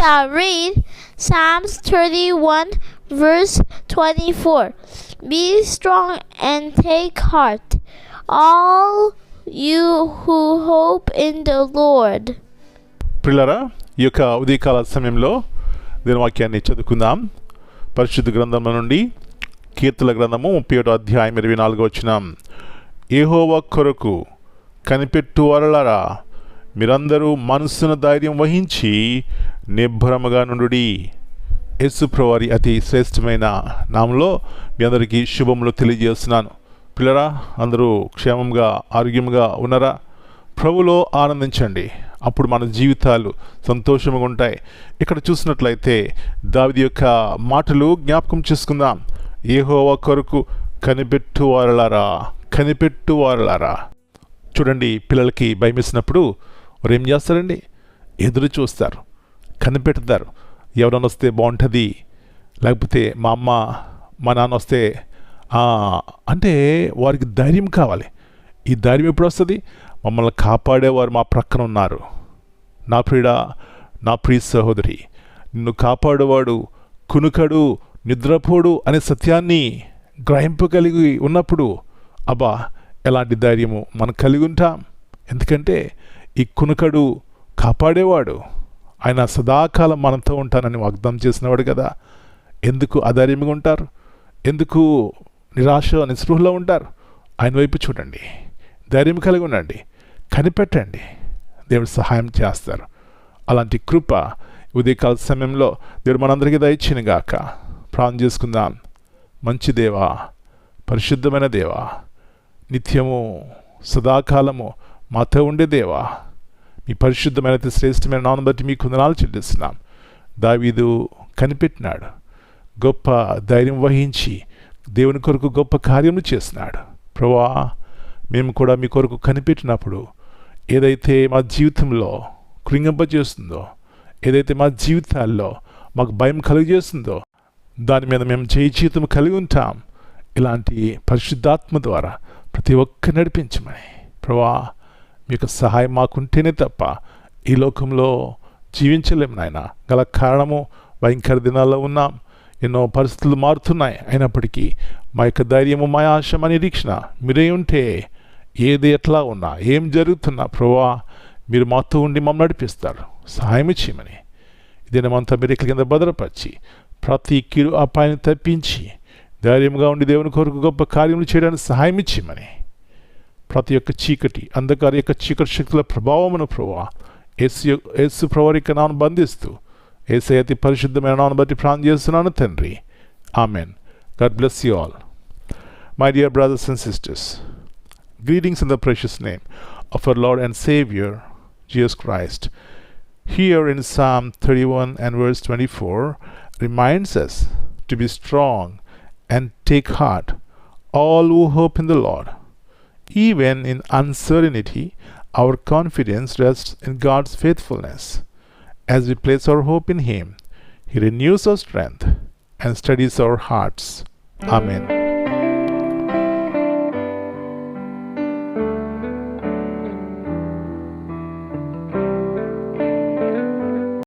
shall read Psalms 31 verse 24. Be strong and take heart, all you who hope in the Lord. ప్రియులారా, ఈ యొక్క ఉదయకాల సమయంలో దీని వాక్యాన్ని చదువుకుందాం. పరిశుద్ధ గ్రంథంలో నుండి కీర్తన గ్రంథము 31వ అధ్యాయం 24వ వచనం. యెహోవా కొరకు కనిపెట్టు వారలారా, మీరందరూ మనస్సున ధైర్యం వహించి నిబ్బరముగా నుండుడి. యేసు ప్రభువారి అతి శ్రేష్టమైన నామంలో మీ అందరికీ శుభములు తెలియజేస్తున్నాను. పిల్లరా, అందరూ క్షేమంగా ఆరోగ్యంగా ఉన్నారా? ప్రభులో ఆనందించండి, అప్పుడు మన జీవితాలు సంతోషంగా ఉంటాయి. ఇక్కడ చూసినట్లయితే దావీదు యొక్క మాటలు జ్ఞాపకం చేసుకుందాం. యెహోవా కొరకు కనిపెట్టు వారలారా, కనిపెట్టు వారలారా. చూడండి, పిల్లలకి భయమేసినప్పుడు వారు ఏం చేస్తారండి? ఎదురు చూస్తారు, కనిపెడతారు. ఎవరైనా వస్తే బాగుంటుంది, లేకపోతే మా అమ్మ మా నాన్న వస్తే అంటే వారికి ధైర్యం కావాలి. ఈ ధైర్యం ఎప్పుడు వస్తుంది? మమ్మల్ని కాపాడేవారు మా ప్రక్కన ఉన్నారు. నా ప్రియుడా, నా ప్రియ సహోదరి, నిన్ను కాపాడేవాడు కునుకడు, నిద్రపోడు అనే సత్యాన్ని గ్రహింపగలిగి ఉన్నప్పుడు అబ్బా, ఎలాంటి ధైర్యము మనం కలిగి ఉంటాం. ఎందుకంటే ఈ కునుకడు కాపాడేవాడు, ఆయన సదాకాలం మనతో ఉంటానని వాగ్దానం చేసినవాడు కదా. ఎందుకు అధైర్యంగా ఉంటారు? ఎందుకు నిరాశ నిస్పృహలో ఉంటారు? ఆయన వైపు చూడండి, ధైర్యం కలిగి ఉండండి, కనిపెట్టండి, దేవుడు సహాయం చేస్తారు. అలాంటి కృప ఉదయకాల సమయంలో దేవుడు మనందరికీ దయచేయను గాక. ప్రార్థన చేసుకుందాం. మంచి దేవా, పరిశుద్ధమైన దేవా, నిత్యము సదాకాలము మాతో ఉండే దేవా, మీ పరిశుద్ధమైన శ్రేష్టమైన నామమును బట్టి మీకు వందనాలు చెల్లిస్తున్నాం. దావీదు కనిపెట్టినాడు, గొప్ప ధైర్యం వహించి దేవుని కొరకు గొప్ప కార్యములు చేస్తున్నాడు. ప్రభువా, మేము కూడా మీ కొరకు కనిపెట్టినప్పుడు ఏదైతే మా జీవితంలో కృంగింపజేస్తుందో, ఏదైతే మా జీవితాల్లో మాకు భయం కలుగజేస్తుందో దాని మీద మేము జీవితం కలిగి ఉంటాం. ఇలాంటి పరిశుద్ధాత్మ ద్వారా ప్రతి ఒక్క నడిపించమని ప్రభువా, మీ యొక్క సహాయం మాకుంటేనే తప్ప ఈ లోకంలో జీవించలేము నాయన. గల కారణము భయంకర దినాల్లో ఉన్నాం, ఎన్నో పరిస్థితులు మారుతున్నాయి. అయినప్పటికీ మా యొక్క ధైర్యము, మా ఆశ, మా నిరీక్షణ మీరే ఉంటే ఏది ఎట్లా ఉన్నా, ఏం జరుగుతున్నా ప్రభువా, మీరు మాతో ఉండి మమ్మల్ని నడిపిస్తారు. సహాయం చేయమని ఈ దినమంతా మీరు ఇక్కడి కింద భద్రపరిచి ప్రతి కీడు అపాయాన్ని తప్పించి ధైర్యంగా ఉండి దేవుని కొరకు గొప్ప కార్యములు చేయడానికి సహాయం ఇచ్చేయమని, ప్రతి ఒక్క చీకటి అంధకార యొక్క చీకటి శక్తుల ప్రభావమును ప్రభువా యేసు ప్రభువారి యొక్క నామమును బంధిస్తూ యేసయ్య అతి పరిశుద్ధమైన నామమును బట్టి ప్రార్థన చేస్తున్నాను తండ్రి. Amen. God bless you all. My dear brothers and sisters, greetings in the precious name of our Lord and Savior Jesus Christ. Here in Psalm 31 and verse 24 reminds us to be strong and take heart, all who hope in the Lord. Even in uncertainty, our confidence rests in God's faithfulness. As we place our hope in Him, He renews our strength and steadies our hearts. Amen.